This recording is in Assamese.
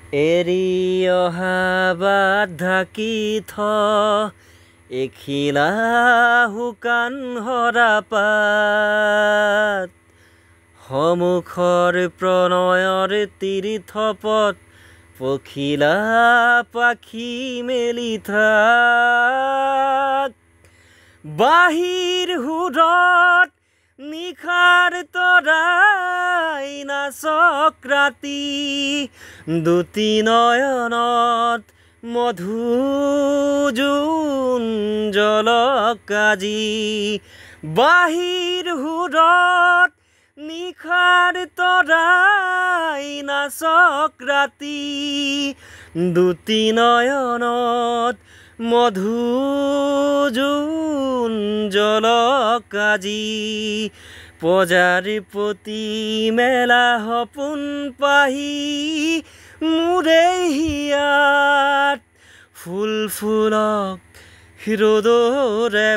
এৰি অহা বাট ঢাকি থ এখিলা শুকান হৰা পাত সমুখৰ প্ৰণয়ৰ তীৰ্থপথ পখিলা পাখি মেলি থাক বাহিৰ সুৰত নিশাৰ তৰাই নাচক ৰাতি দুটি নয়নত মধুজোন জলক আজি বাহিৰ সুৰত নিশাৰ তৰাই নাচক ৰাতি দুটি নয়নত মধুজোন জলক আজি পজাৰ প্ৰতি মেলা সপোন পাহি মোৰে হিয়াত ফুল ফুলক ৰ'দৰে